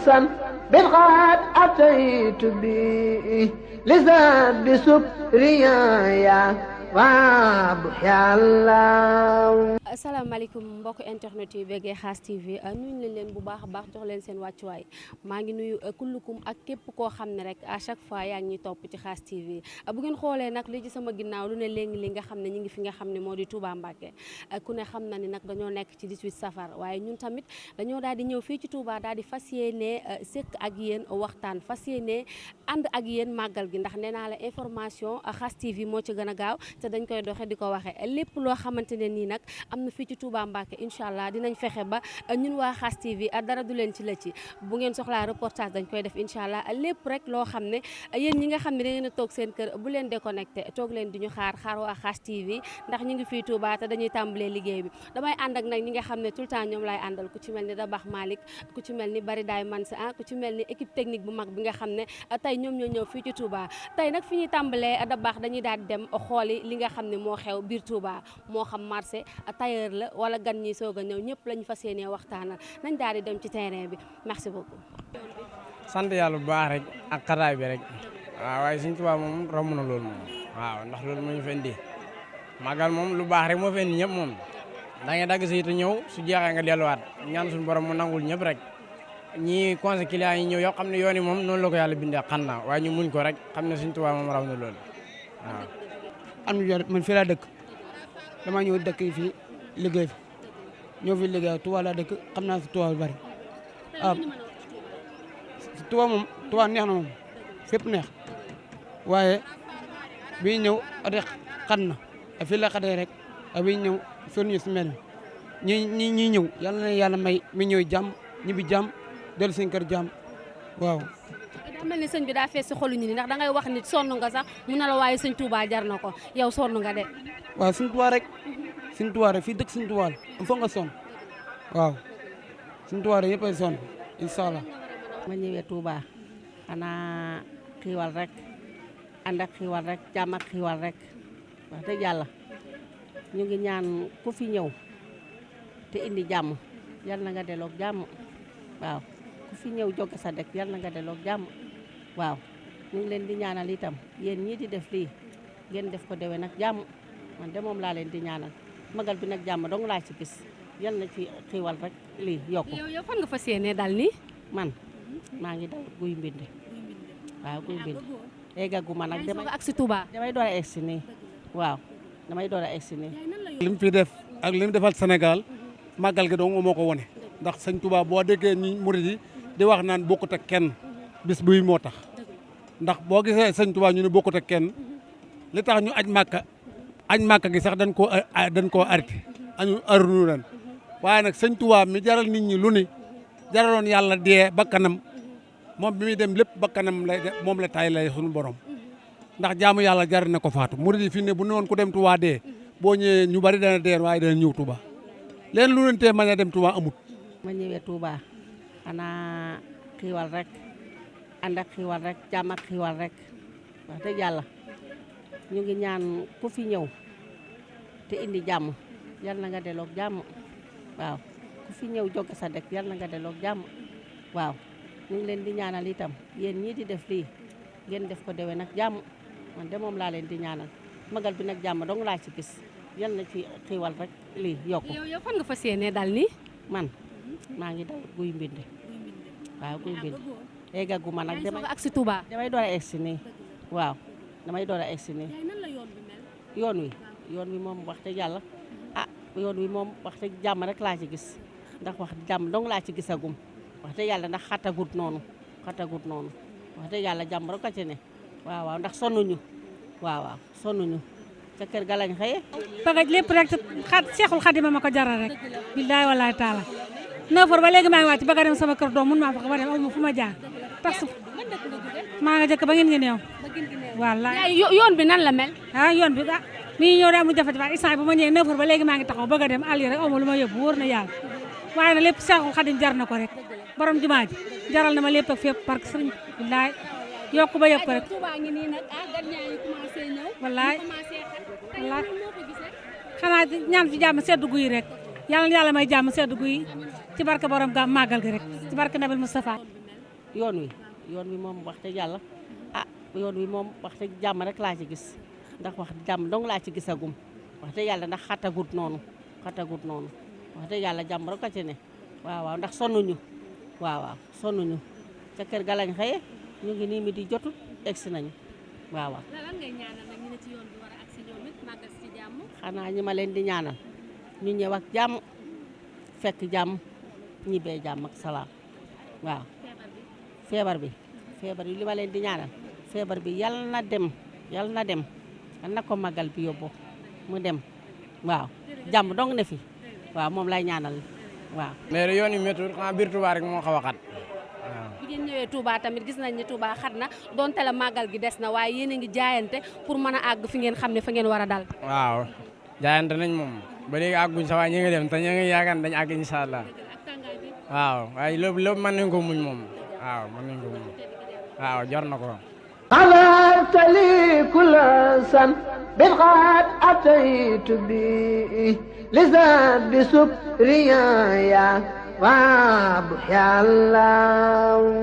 خمسا بالغاد أتيت به لزاد بسكريايا وابحي الله. asalaamaaleykum mbokk internet yi bëggee Khass TV nuyu leen bu baax a baax jox leen seen wàccuwaay maa ngi nuyu kullukum ak képp koo xam ne rek à chaque fois yaa ngi ñuy topp ci Khass TV bu ngeen xoolee nag li ci sama ginnaaw lu ne léegi li nga xam ne ñu ngi fi nga xam ne moo di Touba Mbacké ku ne xam na ni nag dañoo nekk ci 18 safar waaye ñun tamit dañoo daal di ñëw fii ci Touba daal di fas yéene sekk ak yéen waxtaan fas yéene ànd ak yéen màggal gi ndax nee naa la information Khass TV moo ci gën a gaaw te dañ koy doxe di ko waxee lépp loo xamante ne nii nag am na fii ci Touba Mbacké incha allah dinañ fexe ba ñun waa Khass TV dara du leen ci la ci bu ngeen soxlaa reportage dañ koy def incha allah lépp rek loo xam ne yéen ñi nga xam ne da ngeen a toog seen kër bu leen déconnecté toog leen di ñu xaar waa Khass TV ndax ñu ngi fii Touba te dañuy tàmbalee liggéey bi damay ànd ak nag ñi nga xam ne tout le temps ñoom laay àndal ku ci mel ni Dabax Malick ku ci mel ni Bari Daay Mansa ku ci mel ni équipe technique bu mag bi nga xam ne tey ñoom ñoo ñëw fii ci Touba tey nag fi ñuy tàmbalee Dabax dañuy daal di dem xooli li nga xam ne moo xew biir Touba moo xam marché tailleur la wala gan ñi soog a ñëw ñëpp lañu fas yéenee waxtaanal nañ daal di dem ci terrain bi merci beaucoup. sant yàlla bu baax rek ak xataay bi rek waaw waaye Sëñ Tuubaa moom romb na loolu moom waaw ndax loolu moo ñu fa indi màggal moom lu baax rek moo fa indi ñëpp moom da ngay dagg si te ñëw su jeexee nga delluwaat ñaan suñu borom mu nangul ñëpp rek ñi conseil client yi ñëw yoo xam ne yoon yi moom noonu la ko yàlla bindee xam naa waaye ñu muñ ko rek xam ne Sëñ Tuubaa moom raw na loolu waaw. am na man fii laa dëkk dama ñëw dëkk fii liggéey fi ñëw fi liggéey Touba laa dëkk xam naa si Touba lu bari ah si Touba moom Touba neex na moom fépp neex waaye bi ñëw ate xat na a fii la xatee rek a bi ñëw sonn ñu si mel ñi ñëw yàlla na yàlla may mi ñëw jàmm ñibbi jàmm dellu seen kër jàmm waaw. daa mel ni sëñ bi daa fees si xolu ñu ni ndax da ngay wax nit sonn nga sax mu ne la waaye sëñ Touba jar na ko yow sonn nga de. waaw Sëñ Touba rek Sëñ Touba rek fii dëkk Sëñ Touba la am foog nga sonn waaw Sëñ Touba rek yëpp ay sonn incha allah. ma ñëwee Touba xanaa xiiwal rek ànd ak xiiwal rek jàmm ak xiiwal rek wax dëgg yàlla ñu ngi ñaan ku fi ñëw te indi jàmm yal na nga delloog jàmm waaw ku fi ñëw jóge sa dëkk yal na nga delloog jàmm waaw ñu ngi leen di ñaanal itam yéen ñii di def lii ngeen def ko déwén nag jàmm man de moom laa leen di ñaanal magal bi nag jàmm dong laa ci gis yal na ci xiiwal rek lii yokku. yow fan nga fas yéene dal nii. man maa ngi dal guy mbind waaw guy mbind eggaguma nag damay door a egsi nii waaw damay door a egsi nii. li mu fi def ak li mu defal Sénégal màggal gi dong moo ko wone ndax sëñ Touba boo déggee ni murid yi di wax naan bokkut ak kenn bis buy moo tax ndax boo gisee sëñ Touba ñu ne bokkut ak kenn li tax ñu aj màkka gi sax dañ koo arrêté arunu ren waaye nag sëñ Touba mi jaral nit ñi lu ni jaraloon yàlla dee bakkanam moom bi muy dem lépp bakkanam moom la tay lay suñu borom ndax jaamu yàlla jar na ko faatu murid yi fi ne bu ne woon ku dem Touba dee boo ñëwee ñu bari dana dee waaye dana ñëw Touba leen lu leen tee mën a dem Touba amut. ma ñëwee Touba xanaa xiiwal rek ànd ak xiiwal rek jàmm ak xiiwal rek wax dëgg yàlla ñu ngi ñaan ku fi ñëw te indi jàmm yal na nga delloog jàmm waaw ku fi ñëw jóge sa dëkk yal na nga delloog jàmm waaw ñu ngi leen di ñaanal itam yéen ñii di def lii ngeen def ko déwén nag jàmm man de moom laa leen di ñaanal magal bi nag jàmm dong laa ci gis yal na ci xiiwal rek lii yokku. yow fan nga fas yéene dal nii. man maa ngi dal guy mbind waaw guy mbind eggaguma nag damay door a egsi nii waaw damay door a egsi nii yoon wi moom wax dëgg yàlla yoon wi moom wax dëgg jàmm rek laa ci gis ndax wax jàmm dong laa ci gisagum wax dëgg yàlla ndax xatagut noonu wax dëgg yàlla jàmm rek a ci ne waaw ndax sonnuñu waaw sonnuñu ca kër ga lañ xëye bëgg lépp rek Seexul Xadim ma ko jaral rek billaay wallaay taala 9 heures ba léegi maa ngi wàcc bëgg a dem sama kër doom mun maa fa ba dem amu fu ma jaar parce que maa nga jëkk ba ngeen ngi neew wallaay yoon bi nan la mel. yoon bi mi ñëw de amul jafe-jafe instant bu ma ñëwee 9 heures ba léegi maa ngi taxaw bëgg a dem àll rek amu lu ma yóbbu wóor na yàlla waaye nag lépp Seexul Xadim jar na ko rek borom jumaa ji jaral na ma lépp ak fépp parce que sëriñ billaay yokku ba yëpp ko rek wallaay xanaa ñaan fi jàmm sedd guy rek yàlla na yàlla may jàmm sedd guy ci barke borom ga màggal gi rek ci barke Nabil Moustapha yoon wi moom wax dëgg yàlla yoon wi moom wax dëgg jàmm rek laa ci gis ndax wax jàmm dong laa ci gisagum wax dëgg yàlla ndax xatagut noonu wax dëgg yàlla jàmm rek a ci ne waaw ndax sonnuñu waaw sonnuñu ca kër ga lañ xëye ñu ngi nii mi di jotul egsi nañu waaw. lan ngay ñaanal nag ñu ne ci yoon bi war a agsi ñoom it màggal ci jàmm. xanaa ñi ma leen di ñaanal ñu ñëw ak jàmm fekk jàmm ñibbee jàmm ak salaam waaw. feebar bi li ma leen di ñaanal feebar bi yal na dem yal na ko màggal bi yóbbu mu dem waaw jàmm dong ne fi waaw moom lay ñaanal waaw. mais yoon yu méttiwul xanaa biir Touba rek moo xaw a xat waaw. bu ngeen ñëwee Touba tamit gis nañ ni Touba xat na donte la màggal gi des na waaye yéen a ngi jaayante pour mën a àgg fi ngeen xam ne fa ngeen war a dal. waaw jaayante nañ moom ba léegi àgguñ sa waaye ñu ngi dem te ñu ngi yaakaar dañ àgg incha allah waaw waaye lépp mën nañ ko muñ moom waaw mën nañ ko muñ waaw jar na ko. غفرت لي كل سن بالغاد أتيت بي لزاد بسكريا يا وابح يا الله